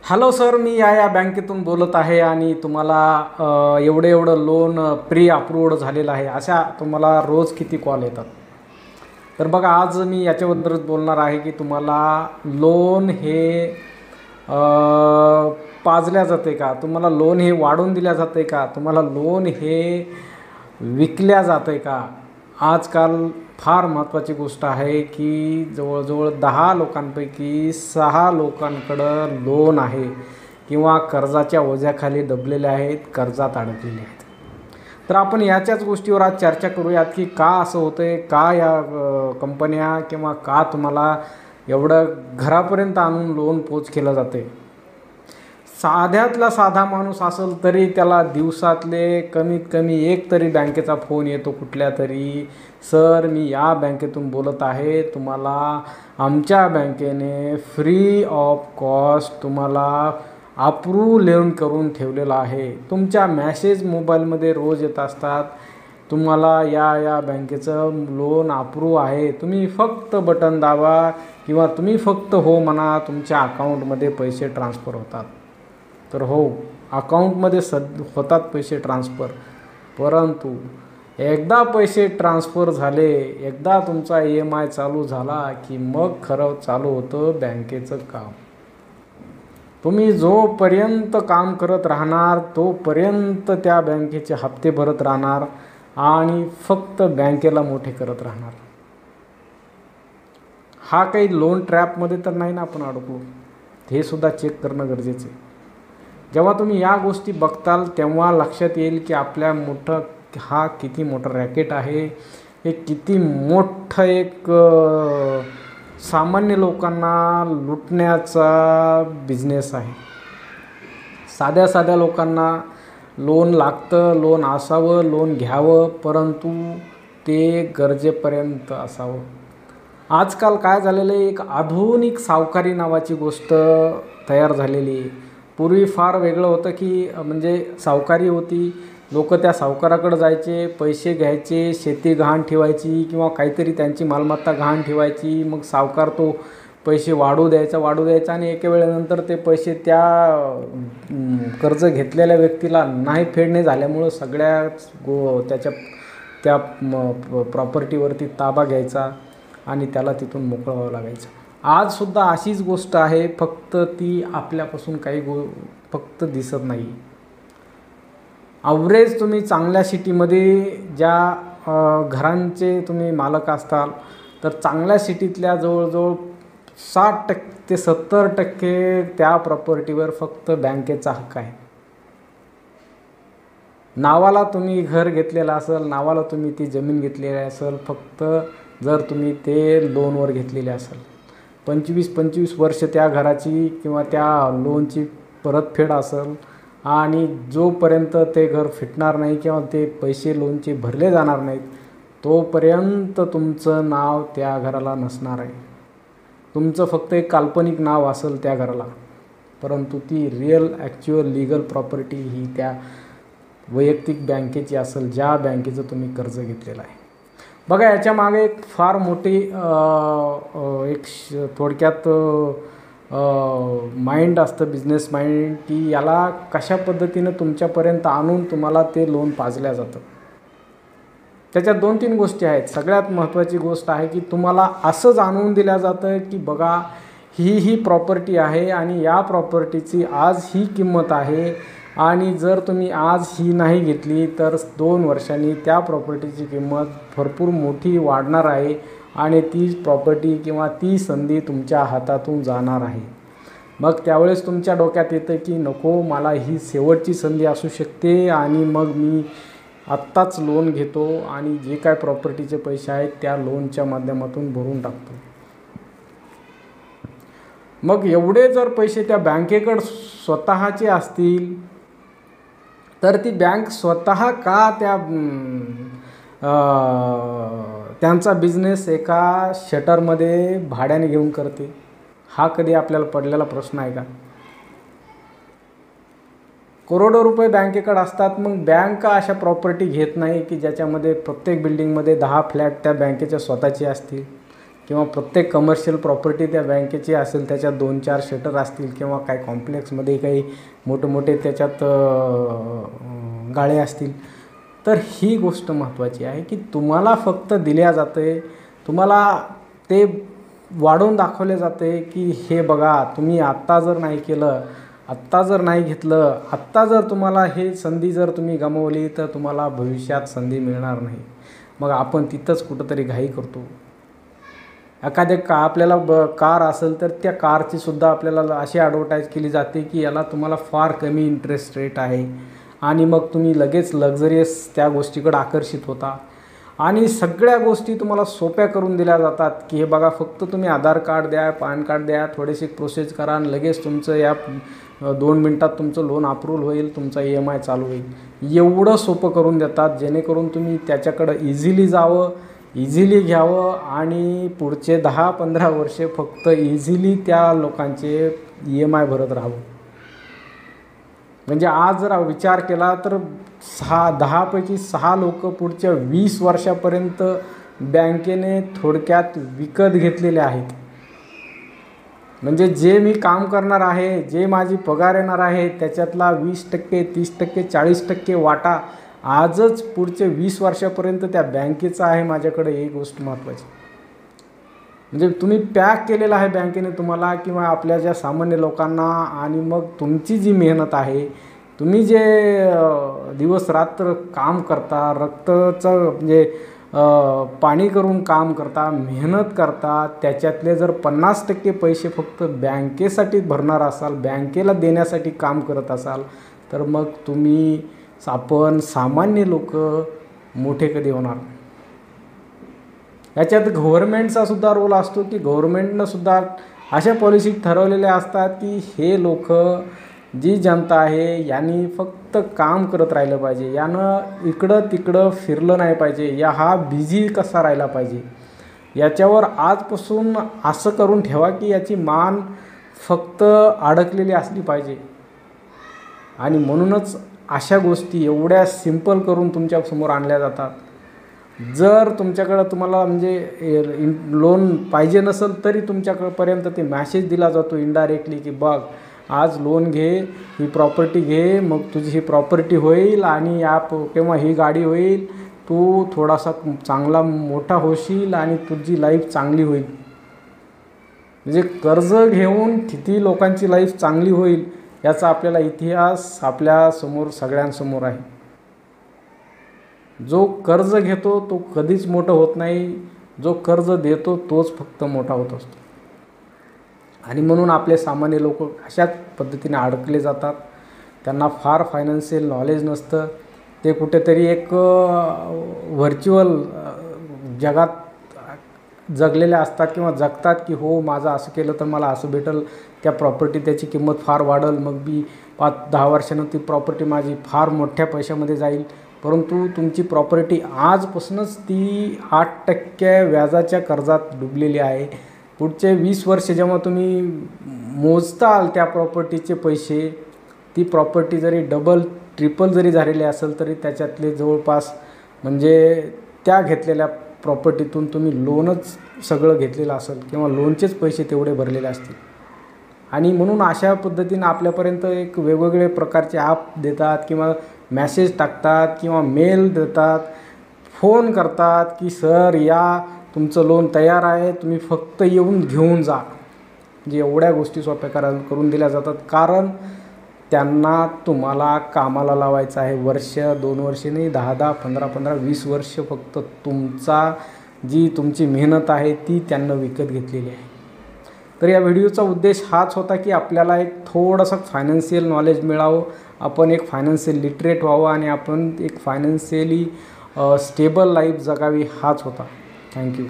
Hello sir, मी या बँकेतून बोलत आहे आणि तुम्हाला एवढं लोन प्री अप्रूव्ड झालेलं आहे. अशा तुम्हाला रोज किती कॉल येतात? तर बघा, आज मी याच्याबद्दलच बोलणार आहे की तुम्हाला लोन हे पाजल्या जाते का, तुम्हाला लोन हे वाढवून दिल्या जाते का, तुम्हाला लोन हे विकल्या जाते का. आजकाल फार महत्त्वाची गोष्ट आहे की जवळजवळ 10 लोकांपैकी 6 लोकांकडं लोन आहे किंवा कर्जाच्या ओझ्याखाली दबलेले आहेत, कर्जात अडकलेले आहेत. तर आपण याच्याच गोष्टीवर आज चर्चा करूयात की का असं होतं आहे, का या कंपन्या किंवा का तुम्हाला एवढं घरापर्यंत आणून लोन पोच केलं जाते. साध्यातला साधा माणूस असेल तरी त्याला दिवसातले कमीत कमी एक तरी बँकेचा फोन येतो कुठल्या तरी, सर मी या बँकेतून बोलत आहे, तुम्हाला आमच्या बँकेने फ्री ऑफ कॉस्ट तुम्हाला अप्रूव्ह लोन करून ठेवलेलं आहे. तुमच्या मॅसेज मोबाईलमध्ये रोज येत असतात, तुम्हाला या बँकेचं लोन अप्रूव्ह आहे, तुम्ही फक्त बटन दाबा किंवा तुम्ही फक्त हो म्हणा, तुमच्या अकाउंटमध्ये पैसे ट्रान्सफर होतात. तर हो, अकाउंटमध्ये होतात पैसे ट्रान्सफर, परंतु एकदा पैसे ट्रान्सफर झाले, एकदा तुमचा EMI चालू झाला की मग खरं चालू होतं बँकेचं काम. तुम्ही जोपर्यंत काम करत राहणार तोपर्यंत त्या बँकेचे हप्ते भरत राहणार आणि फक्त बँकेला मोठे करत राहणार. हा काही लोन ट्रॅपमध्ये तर नाही ना आपण अडकलो, हे सुद्धा चेक करणं गरजेचं आहे. जेव्हा तुम्ही या गोष्टी बघताल तेव्हा लक्षात येईल की आपल्या हा किती मोठा रॅकेट आहे, हे किती मोठं एक सामान्य लोकांना लुटण्याचा बिझनेस आहे. साध्या लोकांना लोन लागतं, लोन असावं, लोन घ्यावं, परंतु ते गरजेपर्यंत असावं. आजकाल काय झालेलं आहे, एक आधुनिक सावकारी नावाची गोष्ट तयार झालेली आहे. पूर्वी फार वेगळं होतं की म्हणजे सावकारी होती, लोक त्या सावकाराकडे जायचे, पैसे घ्यायचे, शेती गहाण ठेवायची किंवा काहीतरी त्यांची मालमत्ता गहाण ठेवायची, मग सावकार तो पैसे वाढू द्यायचा आणि एका वेळेनंतर ते पैसे त्या कर्ज घेतलेल्या व्यक्तीला नाही फेडणे झाल्यामुळं सगळ्याच त्या प्रॉपर्टीवरती ताबा घ्यायचा आणि त्याला तिथून मोकळं व्हावं लागायचं. आजसुद्धा अशीच गोष्ट आहे, फक्त ती आपल्यापासून फक्त दिसत नाही. ॲव्हरेज तुम्ही चांगल्या सिटीमध्ये ज्या घरांचे तुम्ही मालक असताल तर चांगल्या सिटीतल्या जवळजवळ 60% ते 70% त्या प्रॉपर्टीवर फक्त बँकेचा हक्क आहे. नावाला तुम्ही घर घेतलेलं असेल, नावाला तुम्ही ती जमीन घेतलेली असेल, फक्त जर तुम्ही ते लोनवर घेतलेले असेल, 25 वर्ष त्या घराची किंवा त्या लोनची परतफेड असेल आणि जोपर्यंत ते घर फिटणार नाही किंवा ते पैसे लोनचे भरले जाणार नाहीत तोपर्यंत तुमचं नाव त्या घराला नसणार आहे. तुमचं फक्त एक काल्पनिक नाव असेल त्या घराला, परंतु ती ॲक्च्युअल लीगल प्रॉपर्टी ही त्या वैयक्तिक बँकेची असेल ज्या बँकेचं तुम्ही कर्ज घेतलेलं आहे. बघा, याच्या मागे एक फार मोठी थोडक्यात माइंड असतं, बिझनेस माइंड, की याला कशा पद्धतीनं तुमच्यापर्यंत आणून तुम्हाला ते लोन पाजल्या जातं. त्याच्यात 2-3 गोष्टी आहेत. सगळ्यात महत्त्वाची गोष्ट आहे की तुम्हाला असं जाणवून दिलं जातं की बघा, ही प्रॉपर्टी आहे आणि या प्रॉपर्टीची आज ही किंमत आहे आणि जर तुम्ही आज ही नाही घेतली तर 2 वर्षांनी त्या प्रॉपर्टीची किंमत भरपूर मोठी वाढणार आहे आणि ती प्रॉपर्टी किंवा ती संधी तुमच्या हातातून जाणार आहे. मग त्यावेळेस तुमच्या डोक्यात येतं की नको, मला ही शेवटची संधी असू शकते आणि मग मी आत्ताच लोन घेतो आणि जे काय प्रॉपर्टीचे पैसे आहेत त्या लोनच्या माध्यमातून भरून टाकतो. मग एवढे जर पैसे त्या बँकेकडे स्वतःचे असतील तर ती बँक स्वतः का त्यांचा बिझनेस एका शटरमध्ये भाड्याने घेऊन करते? हा कधी आपल्याला पडलेला प्रश्न आहे का? करोडो रुपये बँकेकडे असतात, मग बँक अशा प्रॉपर्टी घेत नाही की ज्याच्यामध्ये प्रत्येक बिल्डिंगमध्ये 10 फ्लॅट त्या बँकेच्या स्वतःचे असतील. किंवा प्रत्येक कमर्शियल प्रॉपर्टी त्या बँकेची असेल, त्याच्यात 2-4 शटर असतील किंवा काही कॉम्प्लेक्समध्ये काही मोठे त्याच्यात गाळे असतील, तर ही गोष्ट महत्त्वाची आहे की तुम्हाला फक्त दिल्या जाते, तुम्हाला ते वाढवून दाखवले जाते की हे बघा, तुम्ही आत्ता जर नाही केलं, आत्ता जर नाही घेतलं, आत्ता जर तुम्हाला हे संधी जर तुम्ही गमावली तर तुम्हाला भविष्यात संधी मिळणार नाही. मग आपण तिथंच कुठंतरी घाई करतो. आपल्याला कार असेल तर त्या कारची सुद्धा आपल्याला अशी ॲडव्हर्टाईज केली जाते की याला तुम्हाला फार कमी इंटरेस्ट रेट आहे, आणि मग तुम्ही लगेच लक्झरियस त्या गोष्टीकडे आकर्षित होता. आणि सगळ्या गोष्टी तुम्हाला सोप्या करून दिल्या जातात की हे बघा, फक्त तुम्ही आधार कार्ड द्या, पॅन कार्ड द्या, थोडीशी प्रोसेस करा आणि लगेच तुमचं या 2 मिनिटात तुमचं लोन अप्रूव्हल होईल, तुमचा EMI चालू होईल. एवढं सोपं करून देतात जेणेकरून तुम्ही त्याच्याकडं इझिली जावं, इझिली घ्यावं आणि पुढचे 10-15 वर्षे फक्त इझिली त्या लोकांचे EMI भरत राहावं. म्हणजे आज जर विचार केला तर 10 पैकी 6 लोक पुढच्या 20 वर्षापर्यंत बँकेने थोडक्यात विकत घेतलेले आहेत. म्हणजे जे मी काम करणार आहे, जे माझी पगार येणार आहे, त्याच्यातला 20%, 30%, 40% वाटा आजच पुढचे 20 वर्षापर्यंत त्या बँकेचा आहे माझ्याकडे. ही गोष्ट महत्त्वाची. म्हणजे तुम्ही पॅक केलेला आहे बँकेने तुम्हाला किंवा आपल्या ज्या सामान्य लोकांना, आणि मग तुमची जी मेहनत आहे, तुम्ही जे दिवस रात्र काम करता, रक्ताचं म्हणजे पाणी करून काम करता, मेहनत करता, त्याच्यातले जर 50% पैसे फक्त बँकेसाठी भरणार असाल, बँकेला देण्यासाठी काम करत असाल, तर मग आपण सामान्य लोक मोठे कधी होणार. याच्यात गव्हर्नमेंटचा सुद्धा रोल असतो की गव्हर्नमेंटनं सुद्धा अशा पॉलिसी ठरवलेल्या असतात की हे लोक, जी जनता आहे, यांनी फक्त काम करत राहिलं पाहिजे, यानं इकडं तिकडं फिरलं नाही पाहिजे, हा बिझी कसा राहिला पाहिजे. याच्यावर आजपासून असं करून ठेवा की याची मान फक्त अडकलेली असली पाहिजे. आणि म्हणूनच अशा गोष्टी एवढ्या सिंपल करून तुमच्यासमोर आणल्या जातात. जर तुम्हाला म्हणजे लोन पाहिजे नसेल तरी तुमच्यापर्यंत ते मॅसेज दिला जातो इनडायरेक्टली की बघ, आज लोन घे, ही प्रॉपर्टी घे, मग तुझी ही प्रॉपर्टी होईल आणि किंवा ही गाडी होईल, तू थोडासा चांगला मोठा होशील आणि तुझी लाईफ चांगली होईल. म्हणजे कर्ज घेऊन किती लोकांची लाईफ चांगली होईल याचा आपल्याला इतिहास आपल्यासमोर सगळ्यांसमोर आहे. जो कर्ज घेतो तो कधीच मोठं होत नाही, जो कर्ज देतो तोच फक्त मोठा होत असतो. आणि म्हणून आपले सामान्य लोक अशाच पद्धतीने अडकले जातात. त्यांना फार फायनान्शियल नॉलेज नसतं. ते कुठेतरी एक व्हर्च्युअल जगात जगलेले असतात किंवा जगतात की हो, माझं असं केलं तर मला असं भेटेल, त्या प्रॉपर्टी त्याची किंमत फार वाढेल, मग मी 5-10 वर्षानं ती प्रॉपर्टी माझी फार मोठ्या पैशामध्ये जाईल. परंतु तुमची प्रॉपर्टी आजपासूनच ती 8% व्याजाच्या कर्जात डुबलेली आहे. पुढचे 20 वर्ष जेव्हा तुम्ही मोजताल त्या प्रॉपर्टीचे पैसे, ती प्रॉपर्टी जरी डबल ट्रिपल जरी झालेली असेल तरी त्याच्यातले जवळपास म्हणजे त्या घेतलेल्या प्रॉपर्टीतून तुम्ही लोनच सगळं घेतलेलं असेल किंवा लोनचेच पैसे तेवढे भरलेले असतील. आणि म्हणून अशा पद्धतीनं आपल्यापर्यंत एक वेगवेगळे प्रकारचे ॲप देतात किंवा मॅसेज टाकतात किंवा मेल देतात, फोन करतात की सर या, तुमचं लोन तयार आहे, तुम्ही फक्त येऊन घेऊन जा. म्हणजे एवढ्या गोष्टी सोप्या करून दिल्या जातात, कारण त्यांना तुम्हाला कामाला लावायचं आहे. वर्ष 2 वर्ष नाही, 10-10, 15-15, 20 वर्ष फक्त तुमची मेहनत आहे ती त्यांना विकत घेतलेली आहे. तर या व्हिडिओचा उद्देश हाच होता की आपल्याला एक थोडंसं फायनान्शियल नॉलेज मिळावं, आपण एक फायनान्शियल लिटरेट व्हावं आणि आपण एक फायनान्शियली स्टेबल लाईफ जगावी, हाच होता. थँक्यू.